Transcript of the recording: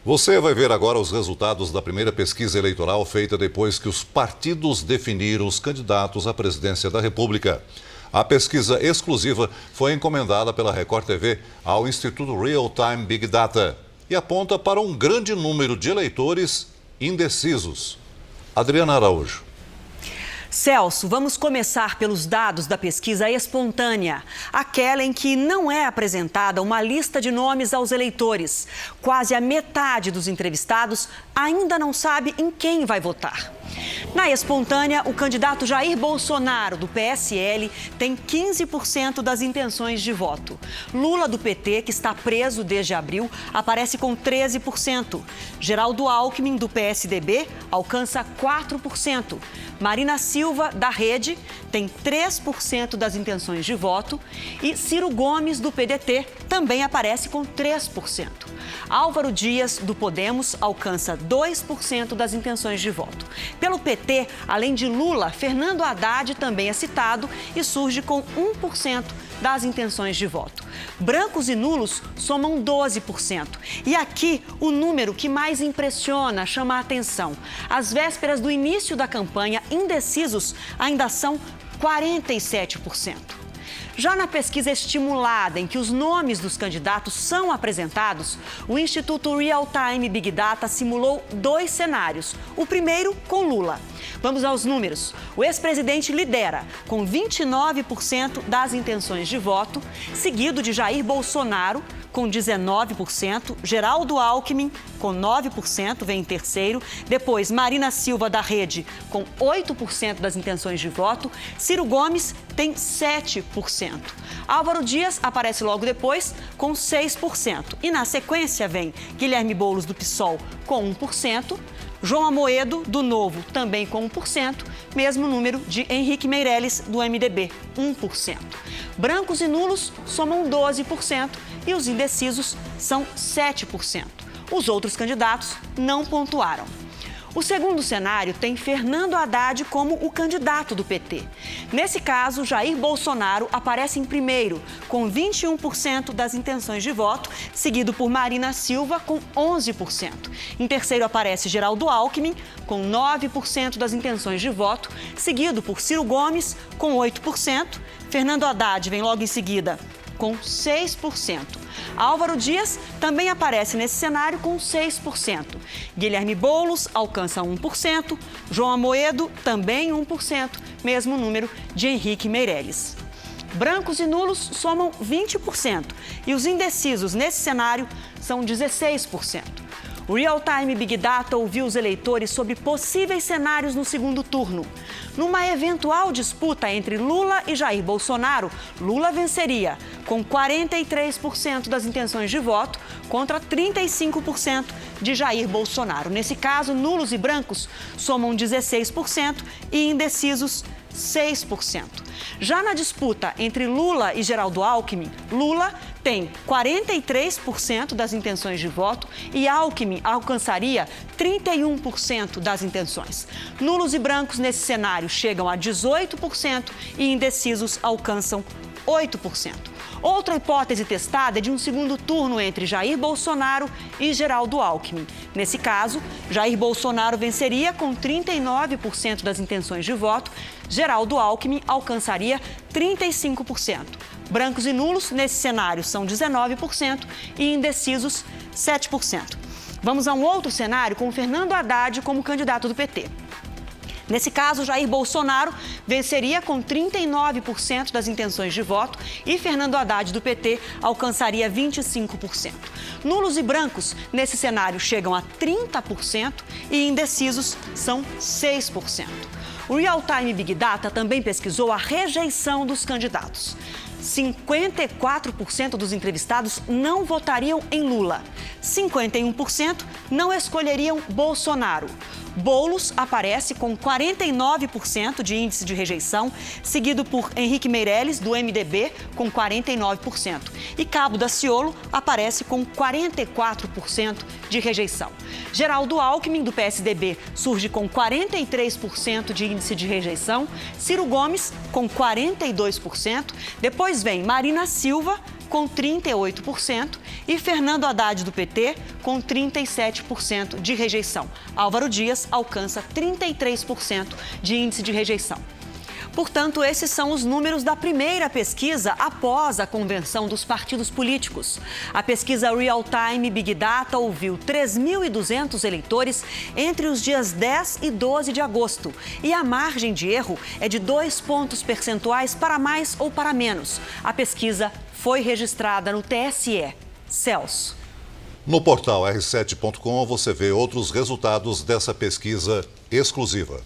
Você vai ver agora os resultados da primeira pesquisa eleitoral feita depois que os partidos definiram os candidatos à presidência da República. A pesquisa exclusiva foi encomendada pela Record TV ao Instituto Real Time Big Data e aponta para um grande número de eleitores indecisos. Adriana Araújo. Celso, vamos começar pelos dados da pesquisa espontânea, aquela em que não é apresentada uma lista de nomes aos eleitores. Quase a metade dos entrevistados ainda não sabe em quem vai votar. Na espontânea, o candidato Jair Bolsonaro, do PSL, tem 15% das intenções de voto. Lula, do PT, que está preso desde abril, aparece com 13%. Geraldo Alckmin, do PSDB, alcança 4%. Marina Silva, da Rede, tem 3% das intenções de voto. E Ciro Gomes, do PDT, também aparece com 3%. Álvaro Dias, do Podemos, alcança 2% das intenções de voto. Pelo PT, além de Lula, Fernando Haddad também é citado e surge com 1% das intenções de voto. Brancos e nulos somam 12%. E aqui, o número que mais impressiona, chama a atenção. Às vésperas do início da campanha, indecisos ainda são 47%. Já na pesquisa estimulada, em que os nomes dos candidatos são apresentados, o Instituto Real Time Big Data simulou 2 cenários. O primeiro com Lula. Vamos aos números. O ex-presidente lidera, com 29% das intenções de voto, seguido de Jair Bolsonaro, com 19%, Geraldo Alckmin, com 9%, vem em terceiro. Depois, Marina Silva, da Rede, com 8% das intenções de voto. Ciro Gomes tem 7%. Álvaro Dias aparece logo depois, com 6%. E na sequência vem Guilherme Boulos, do PSOL, com 1%. João Amoedo, do Novo, também com 1%, mesmo número de Henrique Meirelles, do MDB, 1%. Brancos e nulos somam 12% e os indecisos são 7%. Os outros candidatos não pontuaram. O segundo cenário tem Fernando Haddad como o candidato do PT. Nesse caso, Jair Bolsonaro aparece em primeiro, com 21% das intenções de voto, seguido por Marina Silva, com 11%. Em terceiro aparece Geraldo Alckmin, com 9% das intenções de voto, seguido por Ciro Gomes, com 8%. Fernando Haddad vem logo em seguida, com 6%. Álvaro Dias também aparece nesse cenário com 6%. Guilherme Boulos alcança 1%, João Amoedo também 1%, mesmo número de Henrique Meirelles. Brancos e nulos somam 20% e os indecisos nesse cenário são 16%. O Real Time Big Data ouviu os eleitores sobre possíveis cenários no segundo turno. Numa eventual disputa entre Lula e Jair Bolsonaro, Lula venceria com 43% das intenções de voto contra 35% de Jair Bolsonaro. Nesse caso, nulos e brancos somam 16% e indecisos 6%. Já na disputa entre Lula e Geraldo Alckmin, Lula tem 43% das intenções de voto e Alckmin alcançaria 31% das intenções. Nulos e brancos nesse cenário chegam a 18% e indecisos alcançam 8%. Outra hipótese testada é de um segundo turno entre Jair Bolsonaro e Geraldo Alckmin. Nesse caso, Jair Bolsonaro venceria com 39% das intenções de voto, Geraldo Alckmin alcançaria 35%. Brancos e nulos, nesse cenário, são 19% e indecisos, 7%. Vamos a um outro cenário com Fernando Haddad como candidato do PT. Nesse caso, Jair Bolsonaro venceria com 39% das intenções de voto e Fernando Haddad, do PT, alcançaria 25%. Nulos e brancos, nesse cenário, chegam a 30% e indecisos são 6%. O Real Time Big Data também pesquisou a rejeição dos candidatos. 54% dos entrevistados não votariam em Lula. 51% não escolheriam Bolsonaro. Boulos aparece com 49% de índice de rejeição, seguido por Henrique Meirelles, do MDB, com 49%. E Cabo Daciolo aparece com 44% de rejeição. Geraldo Alckmin, do PSDB, surge com 43% de índice de rejeição. Ciro Gomes, com 42%. Depois vem Marina Silva, com 38%, e Fernando Haddad, do PT, com 37% de rejeição. Álvaro Dias alcança 33% de índice de rejeição. Portanto, esses são os números da primeira pesquisa após a convenção dos partidos políticos. A pesquisa Real Time Big Data ouviu 3.200 eleitores entre os dias 10 e 12 de agosto. E a margem de erro é de 2 pontos percentuais para mais ou para menos. A pesquisa foi registrada no TSE. Celso. No portal r7.com você vê outros resultados dessa pesquisa exclusiva.